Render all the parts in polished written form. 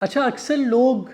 अच्छा, अक्सर लोग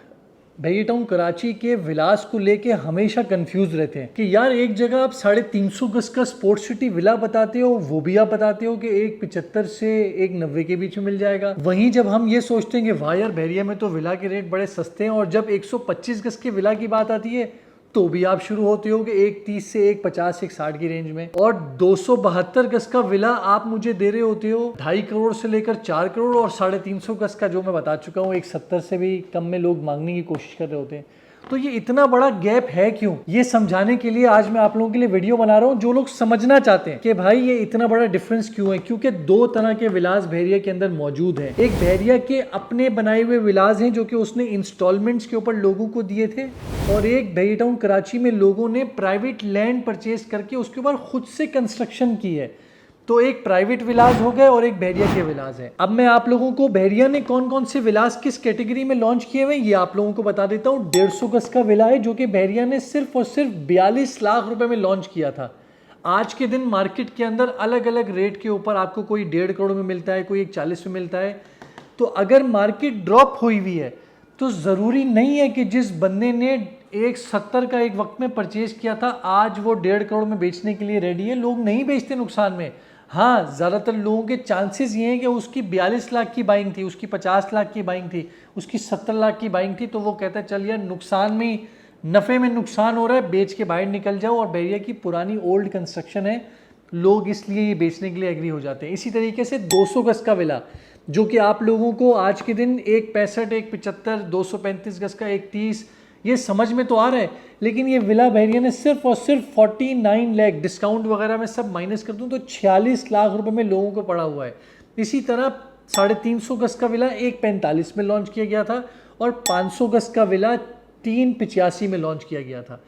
भैया टाउन कराची के विलास को लेके हमेशा कंफ्यूज रहते हैं कि यार एक जगह आप 350 गज का स्पोर्ट्स सिटी विला बताते हो, वो भी आप बताते हो कि एक 75 से एक 90 के बीच में मिल जाएगा। वहीं जब हम ये सोचते हैं कि वाह यार बहरिया में तो विला के रेट बड़े सस्ते हैं, और जब 125 गज के विला की बात आती है तो भी आप शुरू होते हो कि एक 30 से एक 50 एक 60 की रेंज में, और 272 गज का विला आप मुझे दे रहे होते हो 2.5 करोड़ से लेकर 4 करोड़, और 350 गज का जो मैं बता चुका हूँ 170 से भी कम में लोग मांगने की कोशिश कर रहे होते हैं। तो ये इतना बड़ा गैप है क्यों, ये समझाने के लिए आज मैं आप लोगों के लिए वीडियो बना रहा हूँ। जो लोग समझना चाहते हैं कि भाई ये इतना बड़ा डिफरेंस क्यों है, क्योंकि दो तरह के विलास बहरिया के अंदर मौजूद हैं। एक बहरिया के अपने बनाए हुए विलास हैं जो कि उसने इंस्टॉलमेंट्स के ऊपर लोगों को दिए थे, और एक बहरिया टाउन कराची में लोगों ने प्राइवेट लैंड परचेज करके उसके ऊपर खुद से कंस्ट्रक्शन की है। तो एक प्राइवेट विलास हो गए और एक बहरिया के विलास है। अब मैं आप लोगों को बहरिया ने कौन कौन से विलास किस कैटेगरी में लॉन्च किए हुए ये आप लोगों को बता देता हूँ। 150 गज का विला है जो कि बहरिया ने सिर्फ और सिर्फ 42 लाख रुपए में लॉन्च किया था। आज के दिन मार्केट के अंदर अलग अलग रेट के ऊपर आपको कोई 1.5 करोड़ में मिलता है, कोई 140 में मिलता है। तो अगर मार्केट ड्रॉप हुई हुई है तो ज़रूरी नहीं है कि जिस बंदे ने 170 का एक वक्त में परचेज किया था आज वो 1.5 करोड़ में बेचने के लिए रेडी है। लोग नहीं बेचते नुकसान में। हाँ, ज़्यादातर लोगों के चांसेस ये हैं कि उसकी 42 लाख की बाइंग थी, उसकी 50 लाख की बाइंग थी, उसकी 70 लाख की बाइंग थी, तो वो कहता है चल यार नुकसान में, नफ़े में नुकसान हो रहा है, बेच के बाहर निकल जाओ। और बहरिया की पुरानी ओल्ड कंस्ट्रक्शन है, लोग इसलिए ये बेचने के लिए एग्री हो जाते हैं। इसी तरीके से 200 गज का विला जो कि आप लोगों को आज के दिन 165, 175, 235 गज का 130 ये समझ में तो आ रहा है, लेकिन ये विला बहरिया ने सिर्फ और सिर्फ 49 लाख, डिस्काउंट वगैरह में सब माइनस कर दूं तो 46 लाख रुपए में लोगों को पड़ा हुआ है। इसी तरह 350 गज का विला 145 में लॉन्च किया गया था, और 500 गज का विला 385 में लॉन्च किया गया था।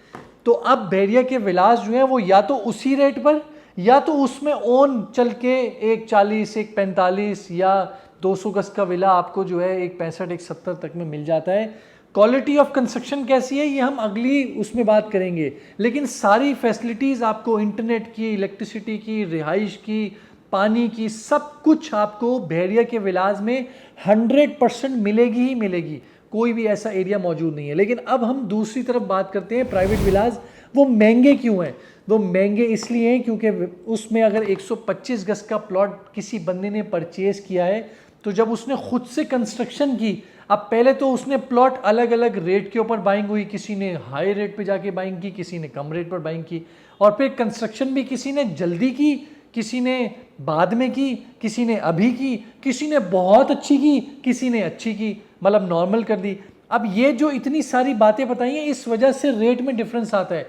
तो अब बहरिया के विलास जो है वो या तो उसी रेट पर, या तो उसमें ओन चल के 140, 145 या 200 गज का विला आपको जो है 165, 170 तक में मिल जाता है। क्वालिटी ऑफ कंस्ट्रक्शन कैसी है ये हम अगली उसमें बात करेंगे, लेकिन सारी फैसिलिटीज़ आपको इंटरनेट की, इलेक्ट्रिसिटी की, रिहाइश की, पानी की, सब कुछ आपको बहरिया के विलास में 100% मिलेगी ही मिलेगी। कोई भी ऐसा एरिया मौजूद नहीं है। लेकिन अब हम दूसरी तरफ बात करते हैं प्राइवेट विलास। वो महंगे क्यों हैं? वो महंगे इसलिए हैं क्योंकि उसमें अगर 125 गज का प्लॉट किसी बंदे ने परचेज किया है तो जब उसने खुद से कंस्ट्रक्शन की, अब पहले तो उसने प्लॉट अलग अलग रेट के ऊपर बाइंग हुई, किसी ने हाई रेट पे जाके बाइंग की, किसी ने कम रेट पर बाइंग की, और फिर कंस्ट्रक्शन भी किसी ने जल्दी की, किसी ने बाद में की, किसी ने अभी की, किसी ने बहुत अच्छी की, किसी ने अच्छी की, मतलब नॉर्मल कर दी। अब ये जो इतनी सारी बातें बताई हैं इस वजह से रेट में डिफरेंस आता है।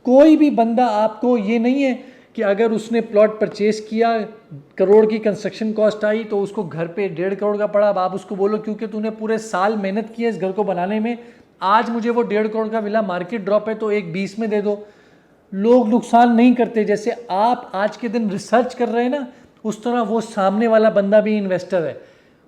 कोई भी बंदा आपको ये नहीं है कि अगर उसने प्लॉट परचेज किया, करोड़ की कंस्ट्रक्शन कॉस्ट आई तो उसको घर पे 1.5 करोड़ का पड़ा, अब आप उसको बोलो क्योंकि तूने पूरे साल मेहनत की है इस घर को बनाने में, आज मुझे वो 1.5 करोड़ का विला मार्केट ड्रॉप है तो 1.20 में दे दो। लोग नुकसान नहीं करते। जैसे आप आज के दिन रिसर्च कर रहे हैं ना, उस तरह वो सामने वाला बंदा भी इन्वेस्टर है।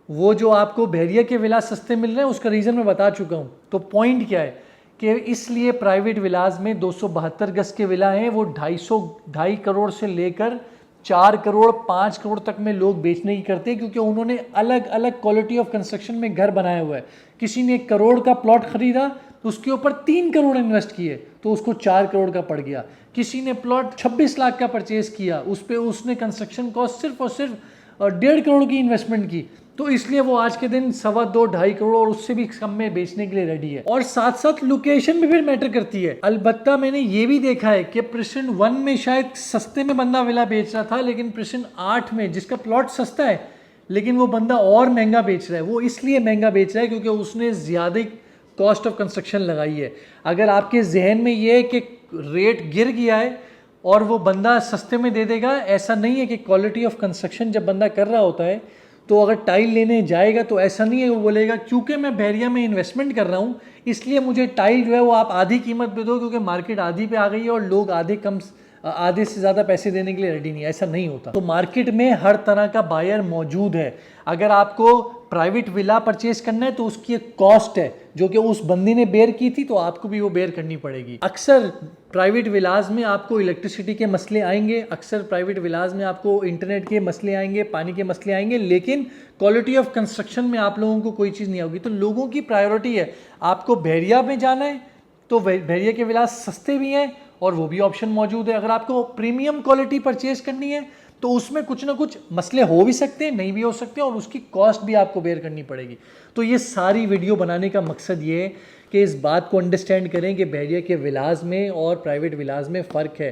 वो जो आपको बहरिया के विला सस्ते मिल रहे हैं उसका रीज़न मैं बता चुका हूँ। तो पॉइंट क्या है कि इसलिए प्राइवेट विलास में 272 गज के विला हैं, वो 2.5 करोड़ से लेकर 4 करोड़ 5 करोड़ तक में लोग बेचने की करते हैं, क्योंकि उन्होंने अलग अलग क्वालिटी ऑफ कंस्ट्रक्शन में घर बनाया हुआ है। किसी ने 1 करोड़ का प्लॉट खरीदा तो उसके ऊपर 3 करोड़ इन्वेस्ट किए तो उसको 4 करोड़ का पड़ गया। किसी ने प्लॉट 26 लाख का परचेज किया, उस पर उसने कंस्ट्रक्शन कॉस्ट सिर्फ और सिर्फ 1.5 करोड़ की इन्वेस्टमेंट की, तो इसलिए वो आज के दिन 2.25 2.5 करोड़ और उससे भी कम में बेचने के लिए रेडी है। और साथ साथ लोकेशन भी फिर मैटर करती है। अलबत्ता मैंने ये भी देखा है कि प्रिशन 1 में शायद सस्ते में बंदा विला बेच रहा था, लेकिन प्रिशन 8 में जिसका प्लॉट सस्ता है लेकिन वो बंदा और महंगा बेच रहा है। वो इसलिए महंगा बेच रहा है क्योंकि उसने ज़्यादा कॉस्ट ऑफ कंस्ट्रक्शन लगाई है। अगर आपके जहन में ये है कि रेट गिर गया है और वो बंदा सस्ते में दे देगा, ऐसा नहीं है। कि क्वालिटी ऑफ कंस्ट्रक्शन जब बंदा कर रहा होता है तो अगर टाइल लेने जाएगा तो ऐसा नहीं है वो बोलेगा क्योंकि मैं बहरिया में इन्वेस्टमेंट कर रहा हूँ इसलिए मुझे टाइल जो है वो आप आधी कीमत पे दो, क्योंकि मार्केट आधी पे आ गई है और लोग आधे से ज़्यादा पैसे देने के लिए रेडी नहीं है। ऐसा नहीं होता। तो मार्केट में हर तरह का बायर मौजूद है। अगर आपको प्राइवेट विला परचेज करना है तो उसकी एक कॉस्ट है जो कि उस बंदी ने बेयर की थी, तो आपको भी वो बेयर करनी पड़ेगी। अक्सर प्राइवेट विलाज में आपको इलेक्ट्रिसिटी के मसले आएंगे, अक्सर प्राइवेट विलाज में आपको इंटरनेट के मसले आएंगे, पानी के मसले आएंगे, लेकिन क्वालिटी ऑफ कंस्ट्रक्शन में आप लोगों को कोई चीज़ नहीं होगी। तो लोगों की प्रायोरिटी है, आपको बहरिया में जाना है तो बहरिया के विलास सस्ते भी हैं और वो भी ऑप्शन मौजूद है। अगर आपको प्रीमियम क्वालिटी परचेज करनी है तो उसमें कुछ ना कुछ मसले हो भी सकते हैं, नहीं भी हो सकते, और उसकी कॉस्ट भी आपको बेयर करनी पड़ेगी। तो ये सारी वीडियो बनाने का मकसद ये है कि इस बात को अंडरस्टैंड करें कि बहरिया के विलाज में और प्राइवेट विलाज में फ़र्क है।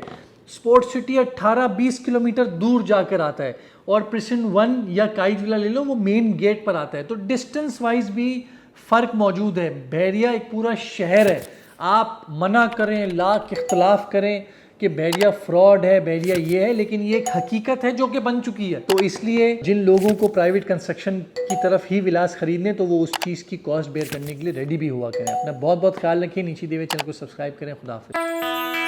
स्पोर्ट्स सिटी 18-20 किलोमीटर दूर जाकर आता है और प्रिसन 1 या काइट विला ले लो, वो मेन गेट पर आता है। तो डिस्टेंस वाइज भी फ़र्क मौजूद है। बहरिया एक पूरा शहर है, आप मना करें, लाख इख्तलाफ करें कि बहरिया फ्रॉड है, बहरिया ये है, लेकिन ये एक हकीकत है जो कि बन चुकी है। तो इसलिए जिन लोगों को प्राइवेट कंस्ट्रक्शन की तरफ ही विलास खरीदने, तो वो उस चीज़ की कॉस्ट बेयर करने के लिए रेडी भी हुआ करें। अपना बहुत बहुत ख्याल रखें। नीचे दिए हुए चैनल को सब्सक्राइब करें। खुदा हाफिज़।